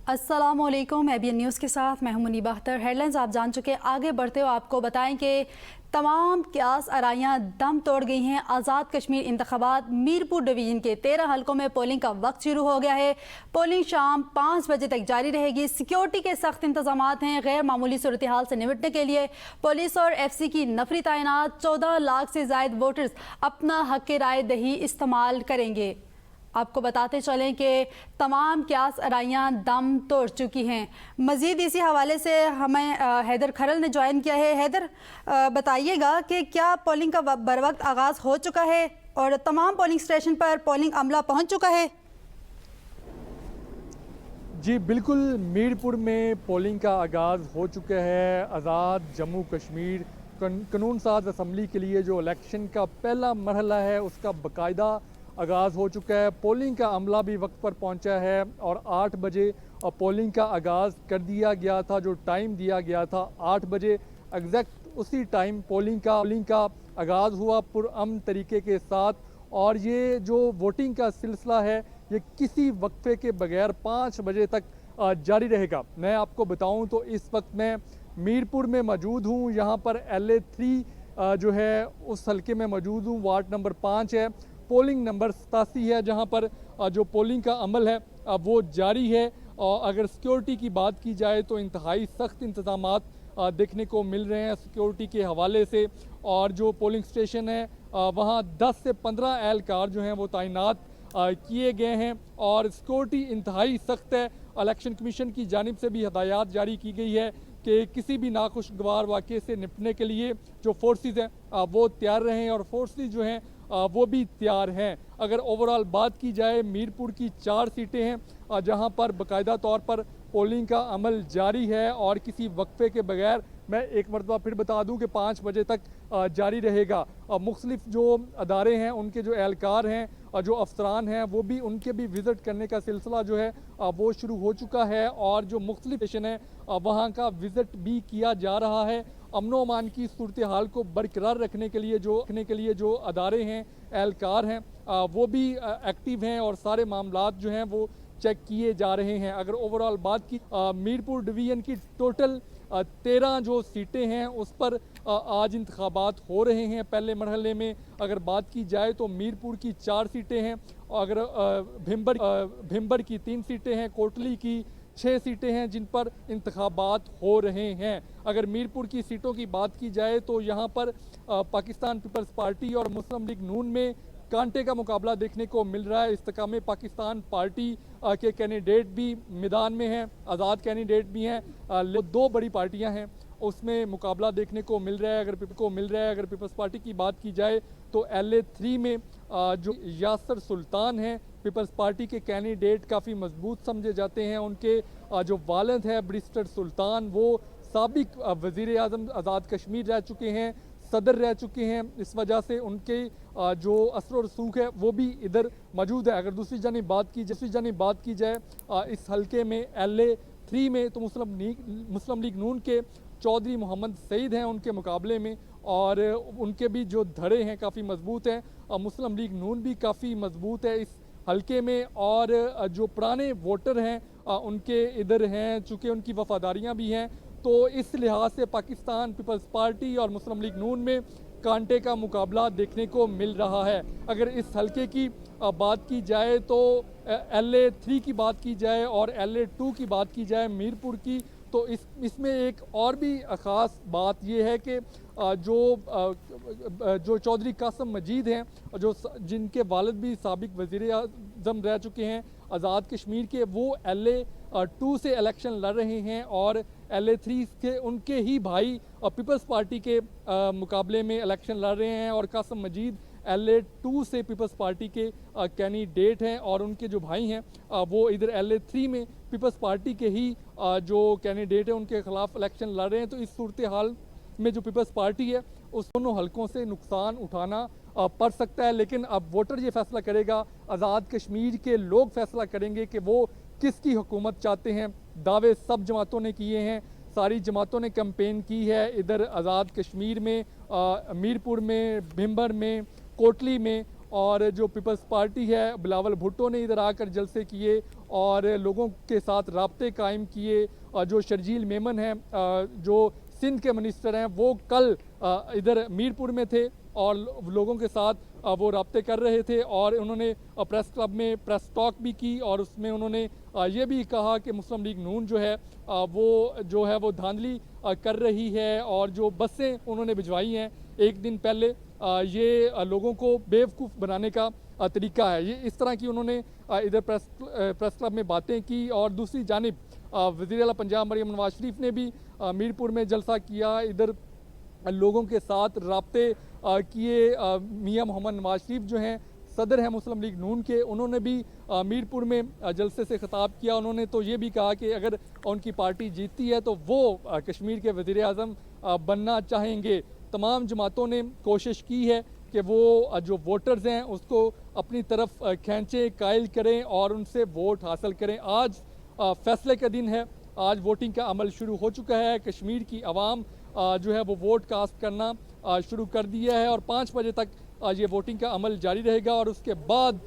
अस्सलामुअलैकुम। ABN news के साथ मैं हूं मुनीबा अख्तर। हेडलाइंस आप जान चुके। आगे बढ़ते हुए आपको बताएं कि तमाम क्यास आराइयाँ दम तोड़ गई हैं। आज़ाद कश्मीर इंतखाबात मीरपुर डिवीज़न के 13 हलकों में पोलिंग का वक्त शुरू हो गया है। पोलिंग शाम 5 बजे तक जारी रहेगी। सिक्योरिटी के सख्त इंतजाम हैं। गैर मामूली सूरत हाल से निपटने के लिए पुलिस और FC की नफरी तैनात। 14 लाख से जायद वोटर्स अपना हक राय दही इस्तेमाल करेंगे। आपको बताते चलें कि तमाम क्यास आराइयाँ दम तोड़ चुकी हैं। मज़ीद इसी हवाले से हमें हैदर खरल ने ज्वाइन किया है। हैदर, बताइएगा कि क्या पोलिंग का बर वक्त आगाज़ हो चुका है और तमाम पोलिंग स्टेशन पर पोलिंग अमला पहुंच चुका है? जी बिल्कुल, मीरपुर में पोलिंग का आगाज़ हो चुका है। आज़ाद जम्मू कश्मीर कानून साज असम्बली के लिए जो इलेक्शन का पहला मरहला है उसका बाकायदा आगाज़ हो चुका है। पोलिंग का अमला भी वक्त पर पहुंचा है और 8 बजे पोलिंग का आगाज़ कर दिया गया था। जो टाइम दिया गया था 8 बजे एग्जैक्ट उसी टाइम पोलिंग का आगाज़ हुआ पुरअमन तरीके के साथ। और ये जो वोटिंग का सिलसिला है ये किसी वक्फे के बगैर 5 बजे तक जारी रहेगा। मैं आपको बताऊं तो इस वक्त मैं मीरपुर में मौजूद हूं। यहाँ पर LA3 जो है उस हल्के में मौजूद हूं। वार्ड नंबर 5 है, पोलिंग नंबर 87 है, जहाँ पर जो पोलिंग का अमल है वो जारी है। और अगर सिक्योरिटी की बात की जाए तो इंतहाई सख्त इंतजामात देखने को मिल रहे हैं सिक्योरिटी के हवाले से। और जो पोलिंग स्टेशन है वहाँ 10 से 15 एहलकार जो हैं वो तैनात किए गए हैं और सिक्योरिटी इंतहाई सख्त है। इलेक्शन कमीशन की जानिब से भी हदायत जारी की गई है कि किसी भी नाखुशगवार वाक़े से निपटने के लिए जो फोर्सेस हैं वो तैयार रहें और फोर्सेस जो हैं वो भी तैयार हैं। अगर ओवरऑल बात की जाए मीरपुर की 4 सीटें हैं जहां पर बाकायदा तौर पर पोलिंग का अमल जारी है और किसी वक्फे के बगैर मैं एक मरतबा फिर बता दूं कि 5 बजे तक जारी रहेगा। मुख्तलिफ जो अदारे हैं उनके जो एहलकार हैं और जो अफसरान हैं वो भी उनके भी विज़िट करने का सिलसिला जो है वो शुरू हो चुका है और जो मुख्तलिफ स्टेशन है वहाँ का विज़िट भी किया जा रहा है। अमनो अमान की सूरत हाल को बरकरार रखने के लिए जो अदारे हैं एहलकार हैं वो भी एक्टिव हैं और सारे मामलात जो हैं वो चेक किए जा रहे हैं। अगर ओवरऑल बात की मीरपुर डिवीज़न की टोटल 13 जो सीटें हैं उस पर आज इंतखाबात हो रहे हैं। पहले मरहले में अगर बात की जाए तो मीरपुर की 4 सीटें हैं, अगर भिम्बर की 3 सीटें हैं, कोटली की 6 सीटें हैं जिन पर इंतखाबात हो रहे हैं। अगर मीरपुर की सीटों की बात की जाए तो यहाँ पर पाकिस्तान पीपल्स पार्टी और मुस्लिम लीग नून में कांटे का मुकाबला देखने को मिल रहा है। इस्तेकाम पाकिस्तान पार्टी के कैंडिडेट भी मैदान में हैं, आज़ाद कैंडिडेट भी हैं। 2 बड़ी पार्टियां हैं उसमें मुकाबला देखने को मिल रहा है। अगर पीपल्स पार्टी की बात की जाए तो LA3 में जो यासर सुल्तान हैं पीपल्स पार्टी के कैंडिडेट काफ़ी मजबूत समझे जाते हैं। उनके जो वालिद है बैरिस्टर सुल्तान वो साबिक वज़ीर आज़म आज़ाद कश्मीर रह चुके हैं, सदर रह चुके हैं। इस वजह से उनके जो असर और रसूख है वो भी इधर मौजूद है। अगर दूसरी जानिब बात की जाए इस हल्के में LA3 में तो मुस्लिम लीग नून के चौधरी मोहम्मद सईद हैं उनके मुकाबले में और उनके भी जो धड़े हैं काफ़ी मजबूत हैं। मुस्लिम लीग नून भी काफ़ी मजबूत है इस हल्के में और जो पुराने वोटर हैं उनके इधर हैं, चूँकि उनकी वफादारियाँ भी हैं। तो इस लिहाज से पाकिस्तान पीपल्स पार्टी और मुस्लिम लीग नून में कांटे का मुकाबला देखने को मिल रहा है। अगर इस हल्के की बात की जाए तो LA3 की बात की जाए और LA2 की बात की जाए मीरपुर की तो इसमें एक और भी ख़ास बात ये है कि जो चौधरी कासिम मजीद हैं जिनके वालिद भी साबिक वज़ीर आज़म रह चुके हैं आज़ाद कश्मीर के, वो LA2 से इलेक्शन लड़ रहे हैं और LA3 के उनके ही भाई पीपल्स पार्टी के मुकाबले में इलेक्शन लड़ रहे हैं और कासिम मजीद LA2 से पीपल्स पार्टी के कैंडिडेट हैं और उनके जो भाई हैं वो इधर LA3 में पीपल्स पार्टी के ही जो कैंडिडेट हैं उनके खिलाफ इलेक्शन लड़ रहे हैं। तो इस सूरत हाल में जो पीपल्स पार्टी है उस दोनों हलकों से नुकसान उठाना पड़ सकता है। लेकिन अब वोटर ये फैसला करेगा, आज़ाद कश्मीर के लोग फैसला करेंगे कि वो किसकी हुकूमत चाहते हैं। दावे सब जमातों ने किए हैं, सारी जमातों ने कैंपेन की है इधर आज़ाद कश्मीर में, मीरपुर में, भिम्बर में, कोटली में और जो पीपल्स पार्टी है बिलावल भुट्टो ने इधर आकर जलसे किए और लोगों के साथ राब्ते कायम किए। जो शर्जील मेमन हैं, जो सिंध के मिनिस्टर हैं, वो कल इधर मीरपुर में थे और लोगों के साथ वो राब्ते कर रहे थे और उन्होंने प्रेस क्लब में प्रेस टॉक भी की और उसमें उन्होंने ये भी कहा कि मुस्लिम लीग नून वो धांधली कर रही है और जो बसें उन्होंने भिजवाई हैं एक दिन पहले, ये लोगों को बेवकूफ़ बनाने का तरीका है। ये इस तरह की उन्होंने इधर प्रेस क्लब में बातें की। और दूसरी जानिब वज़ीर आला पंजाब मरियम नवाज शरीफ ने भी मीरपुर में जलसा किया, इधर लोगों के साथ राब्ते किए। मियां मोहम्मद नवाज शरीफ जो हैं सदर हैं मुस्लिम लीग नून के, उन्होंने भी मीरपुर में जलसे से खिताब किया। उन्होंने तो ये भी कहा कि अगर उनकी पार्टी जीतती है तो वो कश्मीर के वज़ीर आज़म बनना चाहेंगे। तमाम जमातों ने कोशिश की है कि वो जो वोटर्स हैं उसको अपनी तरफ खींचें, कायल करें और उनसे वोट हासिल करें। आज फैसले का दिन है, आज वोटिंग का अमल शुरू हो चुका है। कश्मीर की आवाम जो है वो वोट कास्ट करना शुरू कर दिया है और 5 बजे तक ये वोटिंग का अमल जारी रहेगा और उसके बाद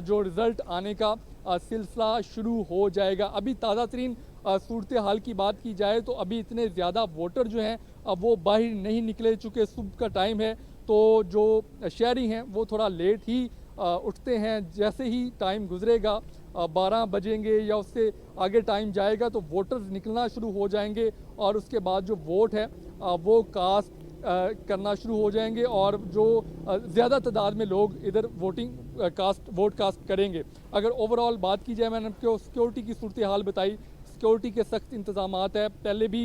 जो रिज़ल्ट आने का सिलसिला शुरू हो जाएगा। अभी ताज़ा तरीन सूरत हाल की बात की जाए तो अभी इतने ज़्यादा वोटर जो हैं वो बाहर नहीं निकले, चूँकि सुबह का टाइम है तो जो शहरी हैं वो थोड़ा लेट ही उठते हैं। जैसे ही टाइम गुजरेगा 12 बजेंगे या उससे आगे टाइम जाएगा तो वोटर्स निकलना शुरू हो जाएंगे और उसके बाद जो वोट है वो कास्ट करना शुरू हो जाएंगे और जो ज़्यादा तादाद में लोग इधर वोट कास्ट करेंगे। अगर ओवरऑल बात की जाए, मैंने आपको सिक्योरिटी की सूरत हाल बताई, सिक्योरिटी के सख्त इंतज़ामात है। पहले भी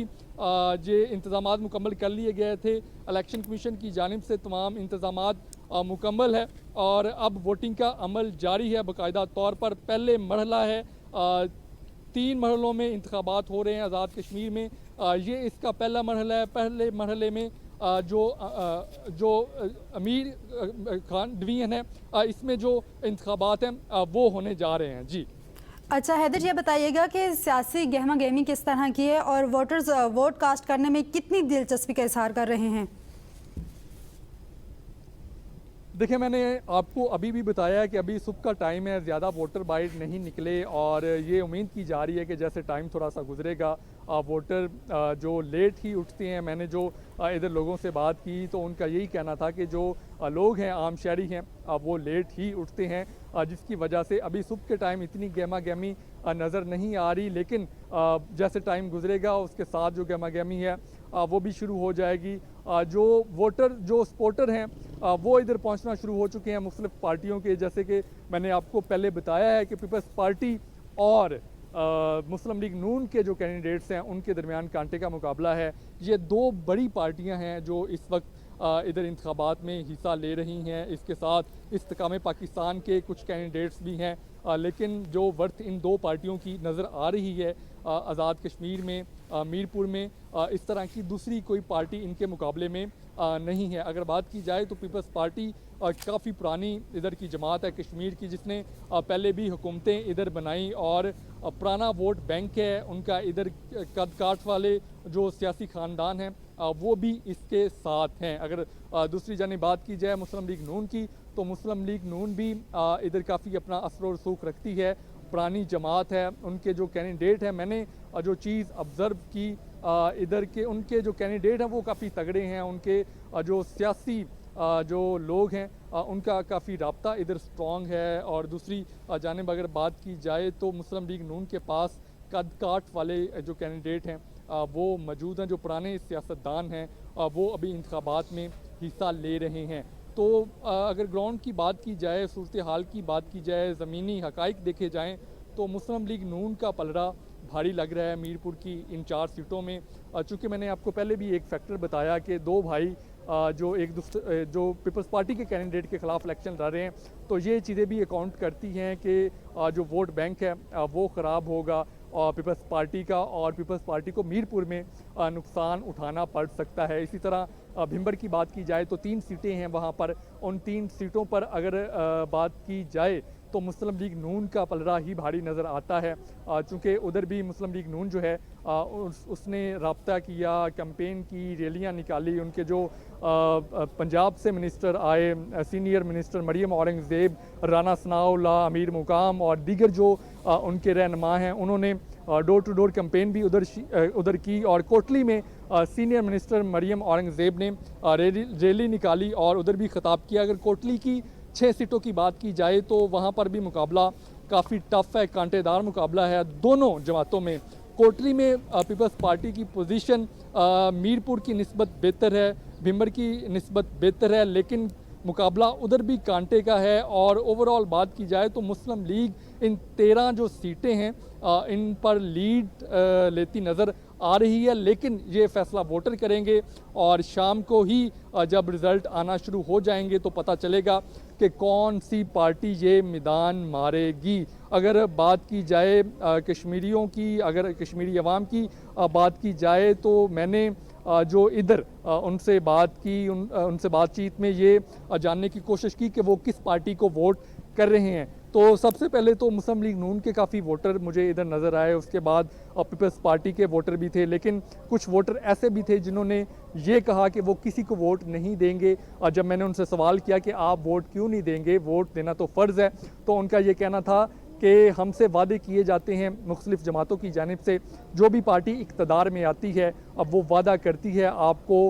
ये इंतज़ामात मुकम्मल कर लिए गए थे, इलेक्शन कमीशन की जानिब से तमाम इंतज़ामात मुकम्मल है और अब वोटिंग का अमल जारी है बाकायदा तौर पर। पहले मरहला है, 3 मरहलों में इंतखाबात हो रहे हैं आज़ाद कश्मीर में, ये इसका पहला मरहला है। पहले मरहले में जो अमीर खान डिवीज़न है, इसमें जो इंतखाबात हैं वो होने जा रहे हैं। जी अच्छा हैदर, ये बताइएगा कि सियासी गहमा गहमी किस तरह की है और वोटर्स वोट कास्ट करने में कितनी दिलचस्पी का इजहार कर रहे हैं? देखिए, मैंने आपको अभी भी बताया है कि अभी सुबह का टाइम है, ज़्यादा वोटर बाहर नहीं निकले और ये उम्मीद की जा रही है कि जैसे टाइम थोड़ा सा गुजरेगा वोटर जो लेट ही उठते हैं। मैंने जो इधर लोगों से बात की तो उनका यही कहना था कि जो लोग हैं, आम शहरी हैं, वो लेट ही उठते हैं, जिसकी वजह से अभी सुबह के टाइम इतनी गहमा गहमी नज़र नहीं आ रही। लेकिन जैसे टाइम गुजरेगा उसके साथ जो गहमा गहमी है वो भी शुरू हो जाएगी। जो वोटर, जो सपोर्टर हैं, वो इधर पहुंचना शुरू हो चुके हैं मुख्तलिफ पार्टियों के। जैसे कि मैंने आपको पहले बताया है कि पीपल्स पार्टी और मुस्लिम लीग नून के जो कैंडिडेट्स हैं उनके दरमियान कांटे का मुकाबला है। ये 2 बड़ी पार्टियां हैं जो इस वक्त इधर इंतखाबात में हिस्सा ले रही हैं। इसके साथ इस्तेकाम पाकिस्तान के कुछ कैंडिडेट्स भी हैं, लेकिन जो वर्थ इन 2 पार्टियों की नज़र आ रही है आज़ाद कश्मीर में, मीरपुर में, इस तरह की दूसरी कोई पार्टी इनके मुकाबले में नहीं है। अगर बात की जाए तो पीपल्स पार्टी काफ़ी पुरानी इधर की जमात है कश्मीर की, जिसने पहले भी हुकूमतें इधर बनाई और पुराना वोट बैंक है उनका। इधर कद काठ वाले जो सियासी ख़ानदान हैं वो भी इसके साथ हैं। अगर दूसरी जानिब बात की जाए मुस्लिम लीग नून की, तो मुस्लिम लीग नून भी इधर काफ़ी अपना असर और रसूख रखती है, पुरानी जमात है। उनके जो कैंडिडेट हैं, मैंने जो चीज़ ऑब्ज़र्व की इधर के, उनके जो कैंडिडेट हैं वो काफ़ी तगड़े हैं। उनके जो सियासी जो लोग हैं उनका काफ़ी राब्ता इधर स्ट्रॉन्ग है। और दूसरी जानिब अगर बात की जाए तो मुस्लिम लीग नून के पास कद काठ वाले जो कैंडिडेट हैं वो मौजूद हैं, जो पुराने सियासतदान हैं वो अभी इंतखाबात में हिस्सा ले रहे हैं। तो अगर ग्राउंड की बात की जाए, सूरत हाल की बात की जाए, ज़मीनी हक़ाइक़ देखे जाएँ तो मुस्लिम लीग नून का पलड़ा भारी लग रहा है मीरपुर की इन 4 सीटों में। चूँकि मैंने आपको पहले भी एक फैक्टर बताया कि 2 भाई जो एक दूसरे जो पीपल्स पार्टी के कैंडिडेट के ख़िलाफ़ इलेक्शन लड़ रहे हैं, तो ये चीज़ें भी अकाउंट करती हैं कि जो वोट बैंक है वो ख़राब होगा और पीपल्स पार्टी का, और पीपल्स पार्टी को मीरपुर में नुकसान उठाना पड़ सकता है। इसी तरह भिंबर की बात की जाए तो 3 सीटें हैं वहाँ पर। उन 3 सीटों पर अगर बात की जाए तो मुस्लिम लीग नून का पलड़ा ही भारी नज़र आता है, चूँकि उधर भी मुस्लिम लीग नून जो है उसने राब्ता किया, कैंपेन की, रैलियाँ निकाली। उनके जो पंजाब से मिनिस्टर आए, सीनियर मिनिस्टर मरियम औरंगज़ेब, राना सनाउल्लाह, अमीर मुकाम और दीगर जो उनके रहनुमा हैं, उन्होंने डोर टू डोर कैंपेन भी उधर की। और कोटली में सीनियर मिनिस्टर मरियम औरंगज़ेब ने रैली निकाली और उधर भी खिताब किया। अगर कोटली की 6 सीटों की बात की जाए तो वहाँ पर भी मुकाबला काफ़ी टफ है, कांटेदार मुकाबला है दोनों जमातों में। कोटली में पीपल्स पार्टी की पोजीशन मीरपुर की निस्बत बेहतर है, भिंबर की निस्बत बेहतर है, लेकिन मुकाबला उधर भी कांटे का है। और ओवरऑल बात की जाए तो मुस्लिम लीग इन 13 जो सीटें हैं इन पर लीड लेती नज़र आ रही है, लेकिन ये फैसला वोटर करेंगे और शाम को ही जब रिज़ल्ट आना शुरू हो जाएंगे तो पता चलेगा कि कौन सी पार्टी ये मैदान मारेगी। अगर बात की जाए कश्मीरियों की, अगर कश्मीरी अवाम की बात की जाए तो मैंने जो इधर उनसे बात की, उनसे बातचीत में ये जानने की कोशिश की कि वो किस पार्टी को वोट कर रहे हैं। तो सबसे पहले तो मुस्लिम लीग नून के काफ़ी वोटर मुझे इधर नज़र आए, उसके बाद पीपल्स पार्टी के वोटर भी थे, लेकिन कुछ वोटर ऐसे भी थे जिन्होंने ये कहा कि वो किसी को वोट नहीं देंगे। और जब मैंने उनसे सवाल किया कि आप वोट क्यों नहीं देंगे, वोट देना तो फ़र्ज़ है, तो उनका ये कहना था कि हमसे वादे किए जाते हैं मुख्तलिफ जमातों की जानिब से, जो भी पार्टी इक़्तिदार में आती है अब वो वादा करती है आपको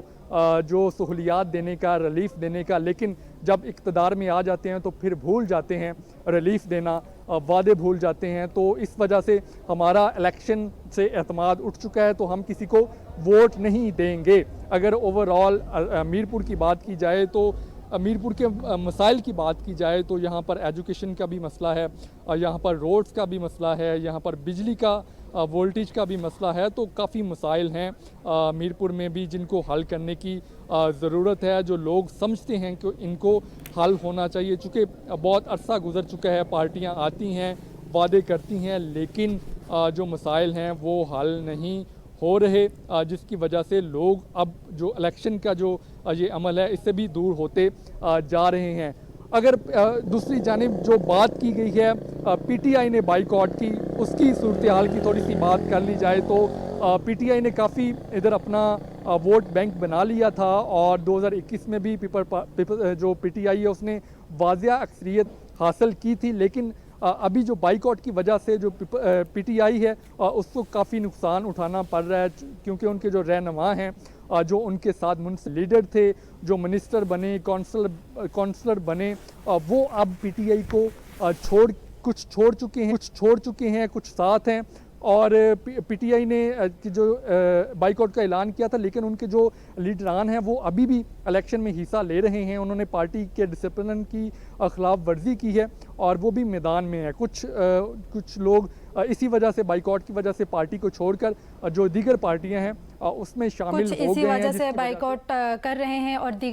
जो सहूलियात देने का, रिलीफ देने का, लेकिन जब इक़्तिदार में आ जाते हैं तो फिर भूल जाते हैं रिलीफ देना, वादे भूल जाते हैं। तो इस वजह से हमारा इलेक्शन से एतमाद उठ चुका है, तो हम किसी को वोट नहीं देंगे। अगर ओवरऑल मीरपुर की बात की जाए तो मीरपुर के मसाइल की बात की जाए तो यहाँ पर एजुकेशन का भी मसला है, यहाँ पर रोड्स का भी मसला है, यहाँ पर बिजली का वोल्टेज का भी मसला है। तो काफ़ी मसाइल हैं मीरपुर में भी जिनको हल करने की ज़रूरत है, जो लोग समझते हैं कि इनको हल होना चाहिए। चूँकि बहुत अरसा गुजर चुका है, पार्टियाँ आती हैं, वादे करती हैं, लेकिन जो मसाइल हैं वो हल नहीं हो रहे, जिसकी वजह से लोग अब जो इलेक्शन का जो ये अमल है इससे भी दूर होते जा रहे हैं। अगर दूसरी जानिब जो बात की गई है पीटीआई ने बाइकआउट की, उसकी सूरत हाल की थोड़ी सी बात कर ली जाए तो पीटीआई ने काफ़ी इधर अपना वोट बैंक बना लिया था और 2021 में भी जो पीटीआई है उसने वाज़िया अक्सरियत हासिल की थी, लेकिन अभी जो बाइकआउट की वजह से जो पीटीआई है उसको काफ़ी नुकसान उठाना पड़ रहा है, क्योंकि उनके जो रहनुमा हैं, जो उनके साथ मुंसिफ लीडर थे, जो मिनिस्टर बने, काउंसलर बने, वो अब पीटीआई को कुछ छोड़ चुके हैं, कुछ साथ हैं। और पीटीआई ने जो बाइकआउट का ऐलान किया था, लेकिन उनके जो लीडरान हैं वो अभी भी इलेक्शन में हिस्सा ले रहे हैं। उन्होंने पार्टी के डिसिप्लिन की खिलाफ वर्जी की है और वो भी मैदान में है। कुछ लोग इसी वजह से, बाइकआउट की वजह से पार्टी को छोड़कर जो दीगर पार्टियां हैं उसमें शामिल हो गए हैं। इसी वजह से बाइकआउट कर रहे हैं और दीगर